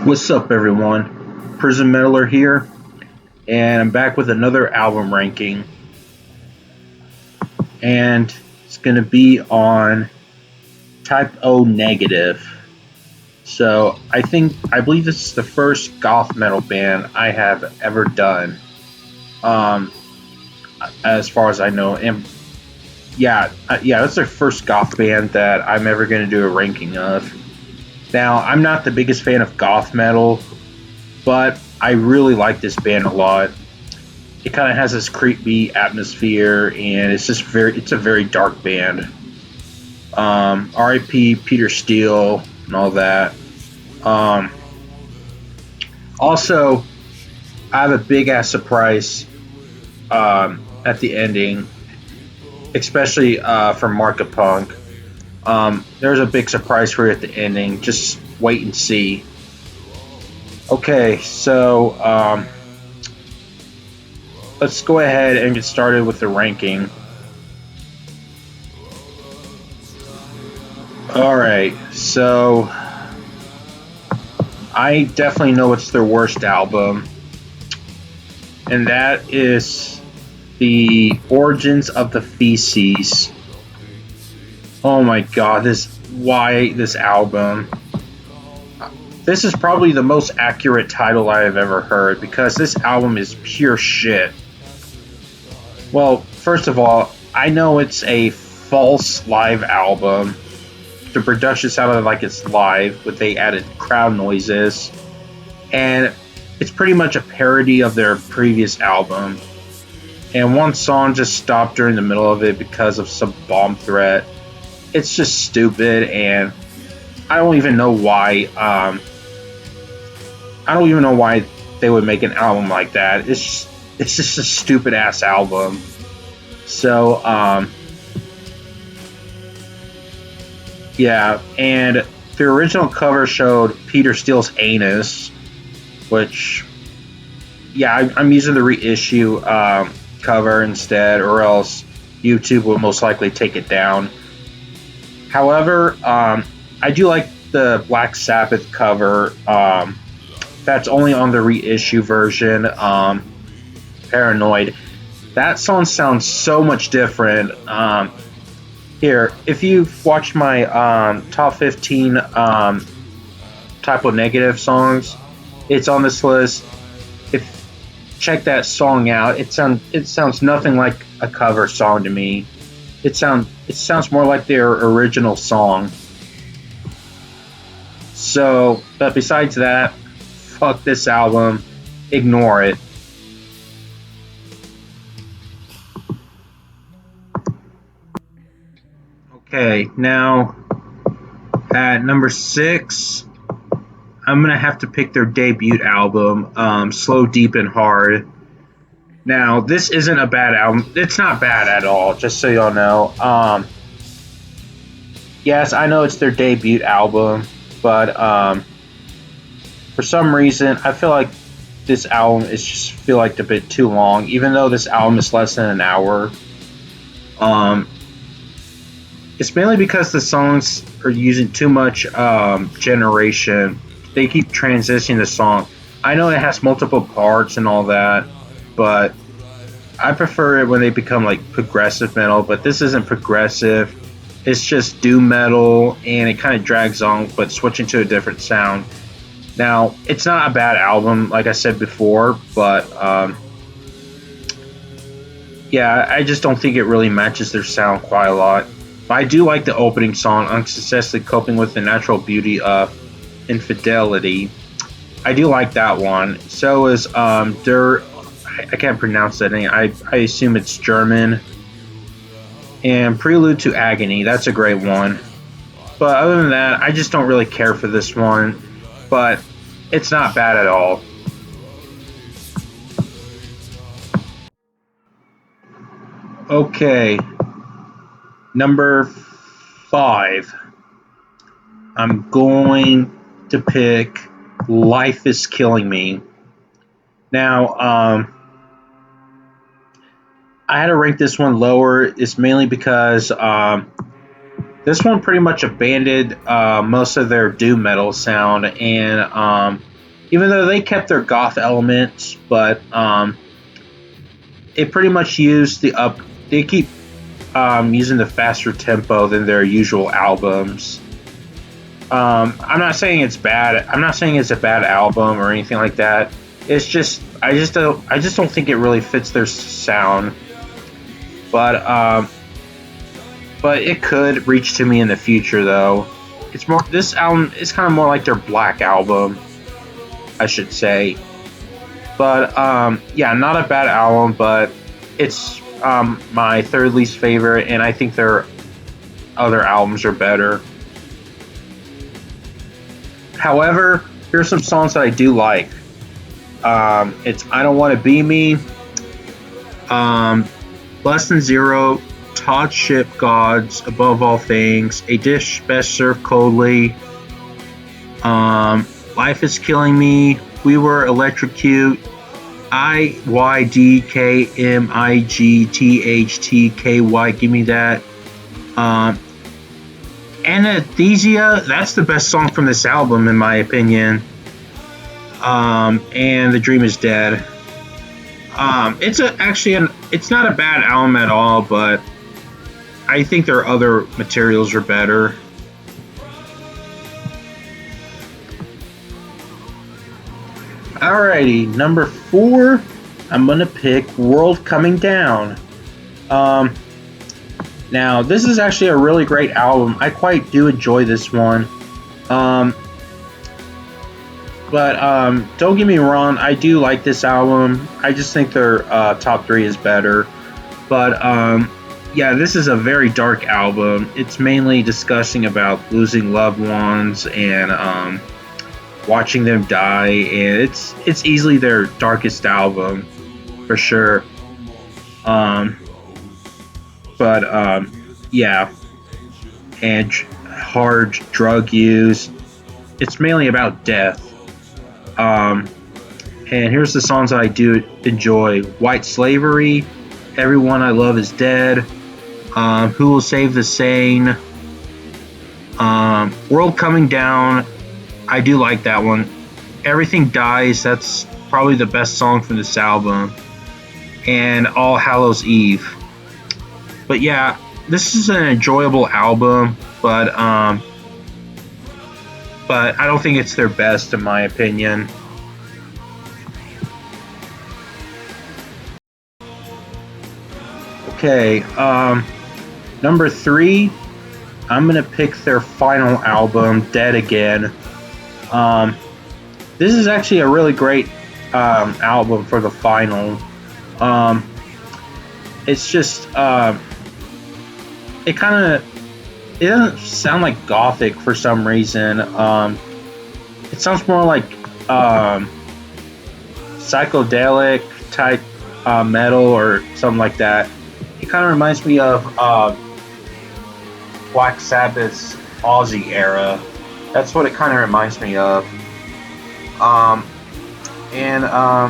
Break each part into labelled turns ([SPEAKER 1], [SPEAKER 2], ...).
[SPEAKER 1] What's up, everyone? Prism Meddler here, and I'm back with another album ranking, and it's going to be on Type O Negative. So I believe this is the first goth metal band I have ever done, um, as far as I know. And yeah, that's their first goth band that I'm ever going to do a ranking of. Now, I'm not the biggest fan of goth metal, but I really like this band a lot. It kind of has this creepy atmosphere, and it's a very dark band. R.I.P. Peter Steele and all that. Um, Also, I have a big ass surprise at the ending, especially for Market Punk. There's a big surprise for you at the ending. Just wait and see. Okay, so let's go ahead and get started with the ranking. Alright, so I definitely know it's their worst album, and that is The Origins of the Feces. Oh my god, why this album? This is probably the most accurate title I have ever heard because this album is pure shit. Well, first of all, I know it's a false live album. The production sounded like it's live, but they added crowd noises. And it's pretty much a parody of their previous album. And one song just stopped during the middle of it because of some bomb threat. It's just stupid, and I don't even know why. I don't even know why they would make an album like that. It's just a stupid ass album. So yeah, and the original cover showed Peter Steele's anus, which, yeah, I'm using the reissue cover instead, or else YouTube will most likely take it down. However, I do like the Black Sabbath cover. That's only on the reissue version, Paranoid. That song sounds so much different. Here, if you've watched my top 15 Type O Negative songs, it's on this list. Check that song out. It sounds nothing like a cover song to me. It sounds more like their original song. So, but besides that, fuck this album. Ignore it. Okay, now at number 6, I'm gonna have to pick their debut album, Slow, Deep, and Hard. Now, this isn't a bad album. It's not bad at all, just so y'all know. Yes, I know it's their debut album, but for some reason, I feel like this album is just feel like a bit too long, even though this album is less than an hour. It's mainly because the songs are using too much generation. They keep transitioning the song. I know it has multiple parts and all that, but I prefer it when they become like progressive metal. But this isn't progressive. It's just doom metal, and it kind of drags on, but switching to a different sound. Now, it's not a bad album, like I said before, but yeah, I just don't think it really matches their sound quite a lot. But I do like the opening song, Unsuccessfully Coping with the Natural Beauty of Infidelity. I do like that one. So is I can't pronounce that name. I assume it's German. And Prelude to Agony, that's a great one. But other than that, I just don't really care for this one. But it's not bad at all. Okay. Number 5. I'm going to pick Life is Killing Me. Now, I had to rank this one lower. It's mainly because this one pretty much abandoned most of their doom metal sound, and even though they kept their goth elements, but it pretty much used the up. They keep using the faster tempo than their usual albums. I'm not saying it's bad. I'm not saying it's a bad album or anything like that. It's just I just don't think it really fits their sound. But it could reach to me in the future though. It's more this album is kind of more like their Black album, I should say. But yeah, not a bad album, but it's my third least favorite, and I think their other albums are better. However, here's some songs that I do like. It's I Don't Want to Be Me, Less Than Zero, Todd Ship Gods, Above All Things, A Dish Best Served Coldly, Life Is Killing Me, We Were Electrocute, IYDKMIGTHTKY, Give Me That. Anesthesia, that's the best song from this album in my opinion. And The Dream Is Dead. It's not a bad album at all, but I think their other materials are better. Alrighty, number 4, I'm gonna pick World Coming Down. Now, this is actually a really great album. I quite do enjoy this one. But don't get me wrong, I do like this album. I just think their top 3 is better. But yeah, this is a very dark album. It's mainly discussing about losing loved ones and watching them die, and it's easily their darkest album for sure. But yeah, and hard drug use. It's mainly about death. And here's the songs that I do enjoy: White Slavery, Everyone I Love Is Dead, Who Will Save the Sane, World Coming Down. I do like that one. Everything Dies, that's probably the best song from this album. And All Hallows Eve. But yeah, this is an enjoyable album, but I don't think it's their best in my opinion. Okay, number 3, I'm gonna pick their final album, Dead Again. This is actually a really great album for the final. It's just it doesn't sound like gothic for some reason. It sounds more like psychedelic type metal or something like that. It kind of reminds me of Black Sabbath's Ozzy era. That's what it kind of reminds me of. And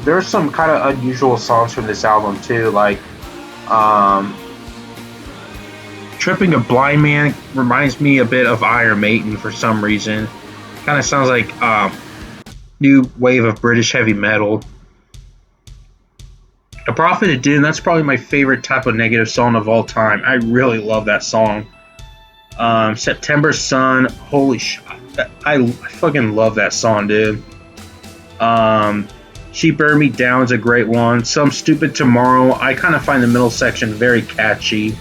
[SPEAKER 1] there's some kind of unusual songs from this album too, like Tripping a Blind Man reminds me a bit of Iron Maiden for some reason. Kind of sounds like new wave of British heavy metal. A Prophet of Doom, that's probably my favorite type of negative song of all time. I really love that song. September Sun, holy shit, I fucking love that song, dude. She Burned Me Down is a great one. Some Stupid Tomorrow, I kind of find the middle section very catchy.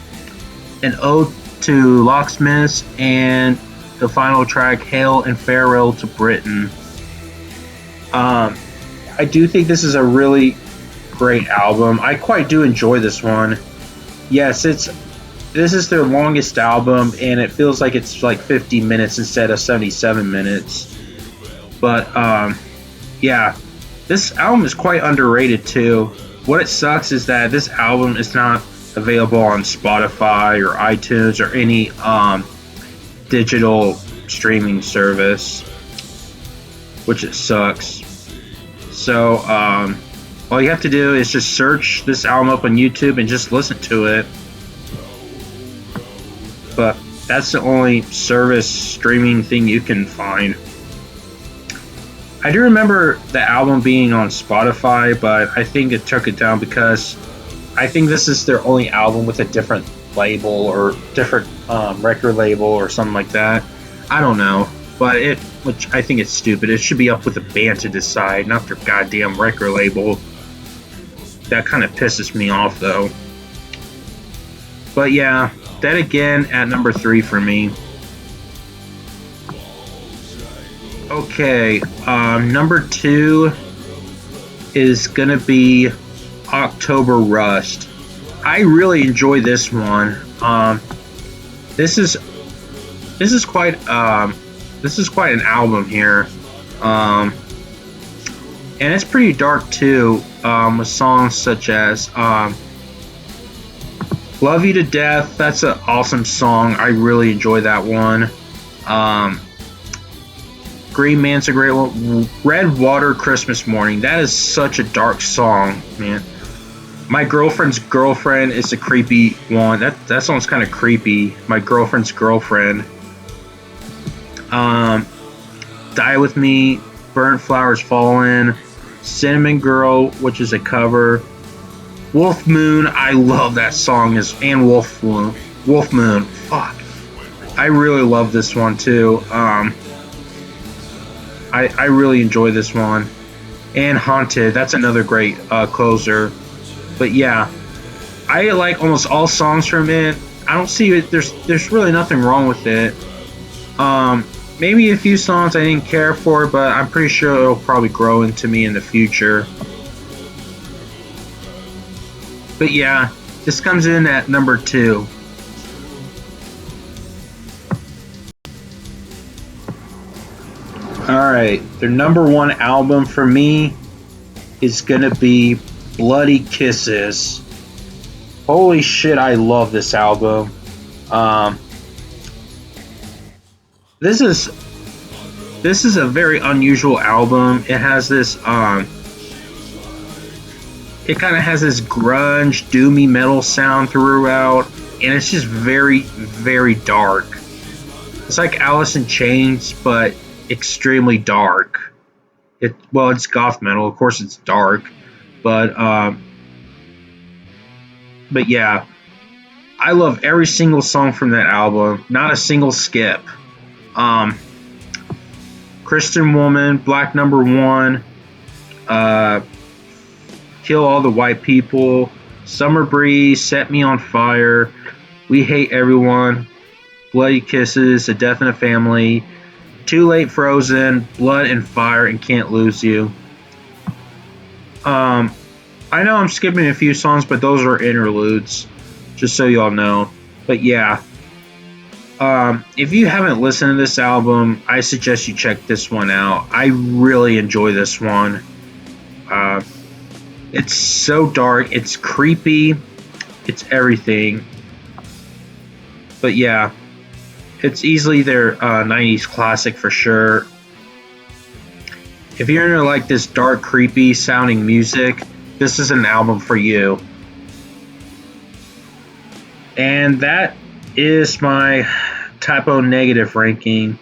[SPEAKER 1] An Ode to Locksmiths, and the final track, Hail and Farewell to Britain. I do think this is a really great album. I quite do enjoy this one. Yes, this is their longest album, and it feels like it's like 50 minutes instead of 77 minutes. But yeah, this album is quite underrated too. What it sucks is that this album is not available on Spotify or iTunes or any digital streaming service, which it sucks. So all you have to do is just search this album up on YouTube and just listen to it. But that's the only service streaming thing you can find. I do remember the album being on Spotify, but I think it took it down because I think this is their only album with a different label or different record label or something like that. I don't know, but which I think it's stupid. It should be up with the band to decide, not their goddamn record label. That kind of pisses me off, though. But yeah, Dead Again at number 3 for me. Okay, number 2 is gonna be October Rust. I really enjoy this one. This is quite an album here, and it's pretty dark too. With songs such as "Love You to Death." That's an awesome song. I really enjoy that one. Green Man's a great one. Red Water Christmas Morning. That is such a dark song, man. My Girlfriend's Girlfriend is a creepy one. That song's kind of creepy. My Girlfriend's Girlfriend. Die With Me, Burnt Flowers Fallen, Cinnamon Girl, which is a cover. Wolf Moon, I love that song, and Wolf Moon. Fuck. I really love this one too. I really enjoy this one. And Haunted, that's another great closer. But yeah, I like almost all songs from it. I don't see it. There's really nothing wrong with it. Maybe a few songs I didn't care for, but I'm pretty sure it'll probably grow into me in the future. But yeah, this comes in at number 2. Alright, their number 1 album for me is gonna be Bloody Kisses. Holy shit, I love this album. This is a very unusual album. It has this it kind of has this grunge, doomy metal sound throughout, and it's just very, very dark. It's like Alice in Chains, but extremely dark. It's goth metal, of course it's dark, but yeah, I love every single song from that album. Not a single skip. Christian Woman, Black Number 1, Kill All the White People, Summer Breeze, Set Me on Fire, We Hate Everyone, Bloody Kisses, A Death in a Family, Too Late Frozen, Blood and Fire, and Can't Lose You. I know I'm skipping a few songs, but those are interludes, just so y'all know. But yeah, if you haven't listened to this album, I suggest you check this one out. I really enjoy this one. It's so dark, it's creepy, it's everything. But yeah, it's easily their 90s classic for sure. If you're into like this dark, creepy sounding music, this is an album for you. And that is my Typo Negative ranking.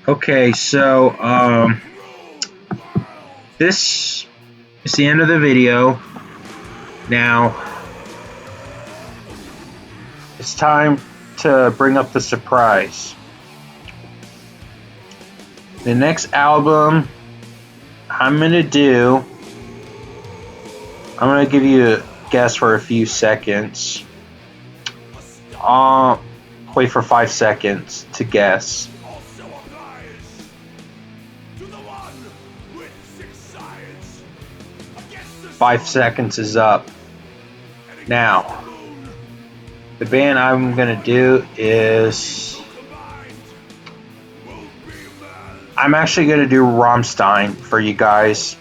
[SPEAKER 1] Okay, so this is the end of the video. Now it's time to bring up the surprise. The next album I'm gonna give you a guess for a few seconds. Wait for 5 seconds to guess. Five seconds is up. Now, the band I'm gonna do is I'm actually gonna do Rammstein for you guys.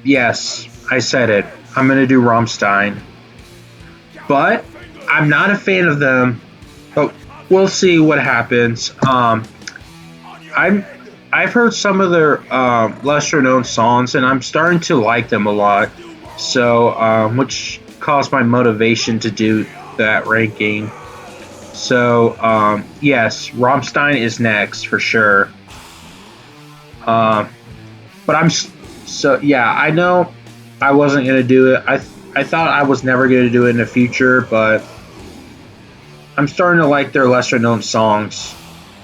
[SPEAKER 1] Yes, I said it. I'm gonna do Rammstein. But I'm not a fan of them. But we'll see what happens. I've heard some of their lesser known songs, and I'm starting to like them a lot. So, which caused my motivation to do that ranking. So yes, Rammstein is next for sure. But so yeah, I know I wasn't gonna do it. I thought I was never gonna do it in the future, but I'm starting to like their lesser known songs.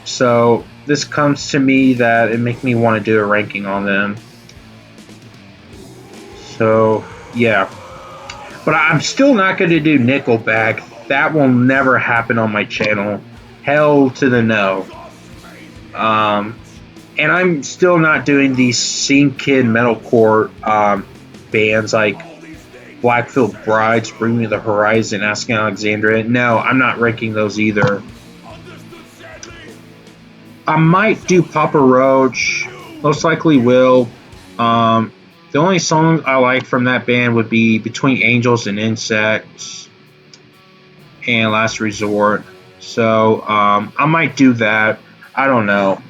[SPEAKER 1] So this comes to me that it makes me want to do a ranking on them. So yeah, but I'm still not gonna do Nickelback. That will never happen on my channel. Hell to the no. And I'm still not doing these scene kid metalcore bands like Blackfield Brides, Bring Me the Horizon, Asking Alexandria. No, I'm not ranking those either. I might do Papa Roach. Most likely will. The only song I like from that band would be Between Angels and Insects and Last Resort. So I might do that. I don't know.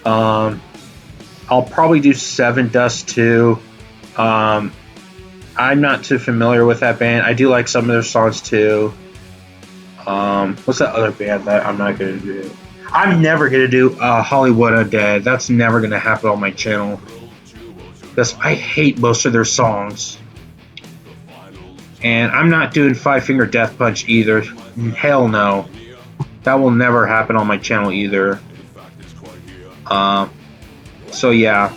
[SPEAKER 1] I'll probably do Seven Dust too. I'm not too familiar with that band. I do like some of their songs too. What's that other band that I'm not gonna do? I'm never gonna do Hollywood Undead. That's never gonna happen on my channel. Because I hate most of their songs. And I'm not doing Five Finger Death Punch either. Hell no. That will never happen on my channel either. So yeah.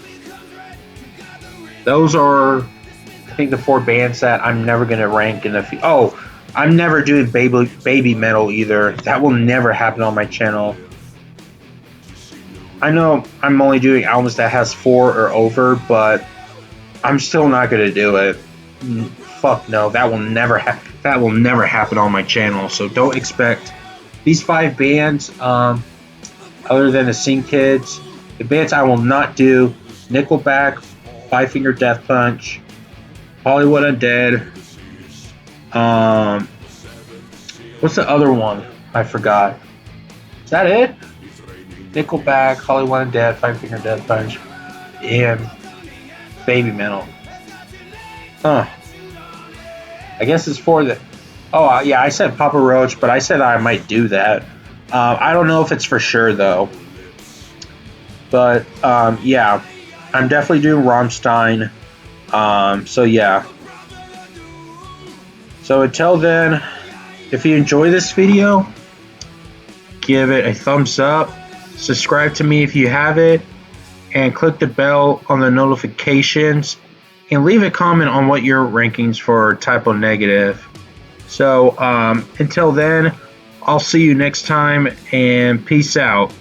[SPEAKER 1] Those are, I think, the 4 bands that I'm never going to rank in the... Oh, I'm never doing baby metal either. That will never happen on my channel. I know I'm only doing albums that has 4 or over, but I'm still not going to do it. Fuck no, that will never happen on my channel. So don't expect these 5 bands, other than the Sing Kids. The bands I will not do: Nickelback, Five Finger Death Punch, Hollywood Undead. What's the other one? I forgot. Is that it? Nickelback, Hollywood Undead, Five Finger Death Punch, and Baby Metal. Huh. I guess it's for the... Oh, yeah, I said Papa Roach, but I said I might do that. I don't know if it's for sure, though. But, yeah. I'm definitely doing Rammstein. So, yeah. So, until then, if you enjoy this video, give it a thumbs up. Subscribe to me if you have it. And click the bell on the notifications. And leave a comment on what your rankings for Type O Negative. So, until then, I'll see you next time, and peace out.